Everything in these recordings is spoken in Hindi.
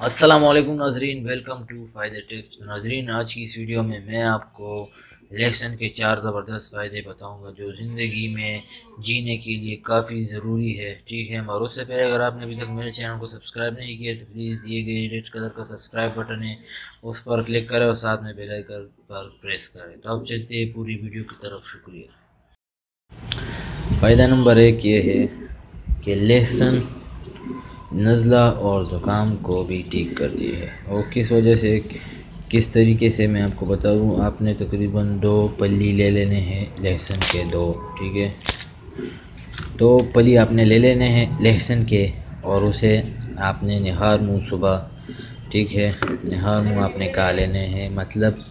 अस्सलाम वालेकुम नाजरीन, वेलकम टू फ़ायदे टिप्स। नाजरीन, आज की इस वीडियो में मैं आपको लहसुन के 4 ज़बरदस्त फ़ायदे बताऊंगा जो ज़िंदगी में जीने के लिए काफ़ी ज़रूरी है। ठीक है, और उससे पहले अगर आपने अभी तक मेरे चैनल को सब्सक्राइब नहीं किया तो प्लीज़ दिए गए रेड कलर का सब्सक्राइब बटन है, उस पर क्लिक करें और साथ में बेल आइकन पर प्रेस करें। तो अब चलते हैं पूरी वीडियो की तरफ। शुक्रिया। फ़ायदा नंबर 1 ये है कि लहसुन नज़ला और ज़ुकाम को भी ठीक करती है। और किस वजह से, किस तरीके से मैं आपको बताऊँ। आपने तकरीबन 2 पल्ली ले लेने हैं लहसुन के, 2। ठीक है, 2 पल्ली आपने ले लेने हैं लहसुन के और उसे आपने निहार मुँह सुबह, ठीक है, निहार मुँह आपने खा लेने हैं, मतलब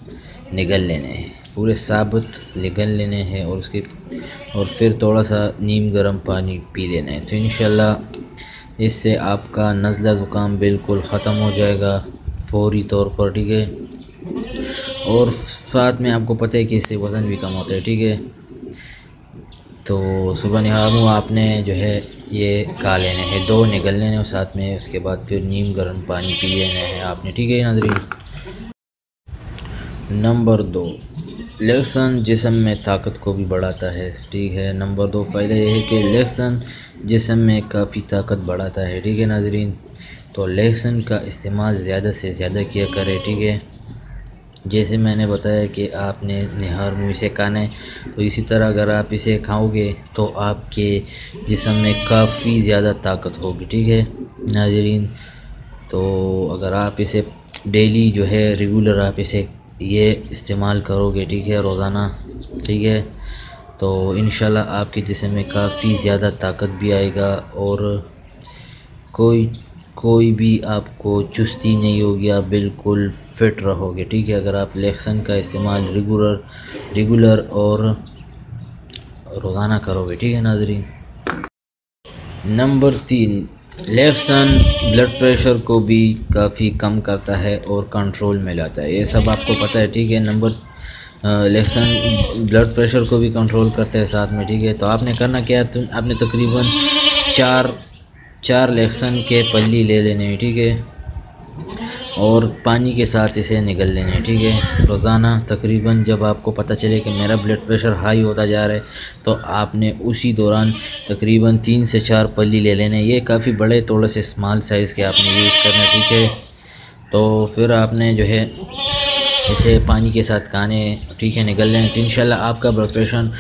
निगल लेने हैं, पूरे साबुत निगल लेने हैं और फिर थोड़ा सा नीम गर्म पानी पी लेना है। तो इंशाल्लाह इससे आपका नज़ला ज़ुकाम बिल्कुल ख़त्म हो जाएगा फ़ौरी तौर पर। ठीक है, और साथ में आपको पता है कि इससे वज़न भी कम होता है। ठीक है, तो सुबह निहार आपने जो है ये खा लेने हैं, 2 निगल लेने और साथ में उसके बाद फिर नीम गर्म पानी पी लेना है आपने। ठीक है नाज़रीन। नंबर 2, लहसुन जिस्म में ताकत को भी बढ़ाता है। ठीक है, नंबर 2 फ़ायदा यह है कि लहसुन जिस्म में काफ़ी ताकत बढ़ाता है। ठीक है नाज़रीन, तो लहसुन का इस्तेमाल ज़्यादा से ज़्यादा किया करें। ठीक है, जैसे मैंने बताया कि आपने निहार मुँह से खाना है, तो इसी तरह अगर आप इसे खाओगे तो आपके जिस्म में काफ़ी ज़्यादा ताकत होगी। ठीक है नाज़रीन, तो अगर आप इसे डेली जो है रेगुलर आप इसे ये इस्तेमाल करोगे, ठीक है, रोज़ाना, ठीक है, तो इंशाल्लाह आपके जिस्म में काफ़ी ज़्यादा ताकत भी आएगा और कोई भी आपको चुस्ती नहीं होगी, आप बिल्कुल फ़िट रहोगे। ठीक है, अगर आप लहसुन का इस्तेमाल रेगुलर और रोज़ाना करोगे। ठीक है नाज़रीन। नंबर 3, लहसुन ब्लड प्रेशर को भी काफ़ी कम करता है और कंट्रोल में लाता है। ये सब आपको पता है। ठीक है, लहसुन ब्लड प्रेशर को भी कंट्रोल करता है साथ में। ठीक है, तो आपने करना क्या है, आपने तकरीबन चार लहसुन के पल्ली ले लेने हैं। ठीक है, और पानी के साथ इसे निगल लेना है। ठीक है, रोज़ाना तकरीबन जब आपको पता चले कि मेरा ब्लड प्रेशर हाई होता जा रहा है तो आपने उसी दौरान तकरीबन 3 से 4 पल्ली ले लेने। ये काफ़ी बड़े, थोड़े से स्मॉल साइज़ के आपने यूज़ करना है। ठीक है, तो फिर आपने जो है इसे पानी के साथ खाने, ठीक है, निगल लें, तो इंशाल्लाह आपका ब्लड प्रेशर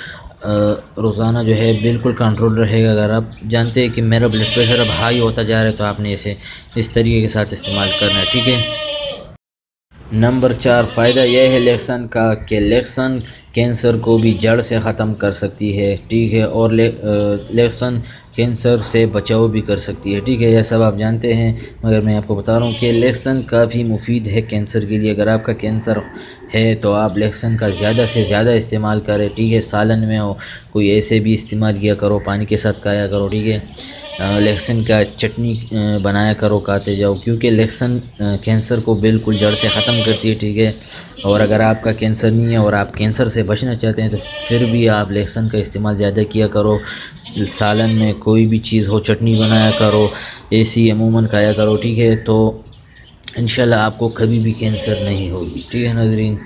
रोज़ाना जो है बिल्कुल कंट्रोल रहेगा। अगर आप जानते हैं कि मेरा ब्लड प्रेशर अब हाई होता जा रहा है तो आपने इसे इस तरीके के साथ इस्तेमाल करना है। ठीक है। नंबर 4 फ़ायदा यह है लहसुन का कि लहसुन कैंसर को भी जड़ से ख़त्म कर सकती है। ठीक है, और लहसुन कैंसर से बचाव भी कर सकती है। ठीक है, यह सब आप जानते हैं, मगर मैं आपको बता रहा हूँ कि लहसुन काफ़ी मुफीद है कैंसर के लिए। अगर आपका कैंसर है तो आप लहसुन का ज़्यादा से ज़्यादा इस्तेमाल करें। ठीक है, सालन में हो, कोई ऐसे भी इस्तेमाल किया करो, पानी के साथ खाया करो। ठीक है, लहसुन का चटनी बनाया करो, खाते जाओ, क्योंकि लहसुन कैंसर को बिल्कुल जड़ से ख़त्म करती है। ठीक है, और अगर आपका कैंसर नहीं है और आप कैंसर से बचना चाहते हैं तो फिर भी आप लहसुन का इस्तेमाल ज़्यादा किया करो। सालन में कोई भी चीज़ हो, चटनी बनाया करो, ऐसी अमूमन खाया करो। ठीक है, तो इंशाल्लाह आपको कभी भी कैंसर नहीं होगी। ठीक है नाज़रीन।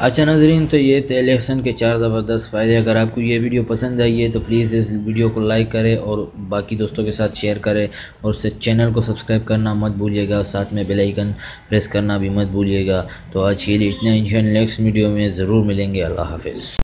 अच्छा नाज़रीन, तो ये थे लहसुन के 4 ज़बरदस्त फ़ायदे। अगर आपको ये वीडियो पसंद आई है तो प्लीज़ इस वीडियो को लाइक करें और बाकी दोस्तों के साथ शेयर करें और उससे चैनल को सब्सक्राइब करना मत भूलिएगा और साथ में बेल आइकन प्रेस करना भी मत भूलिएगा। तो आज के लिए इतना, इंशाल्लाह नेक्स्ट वीडियो में ज़रूर मिलेंगे। अल्लाह हाफ़िज़।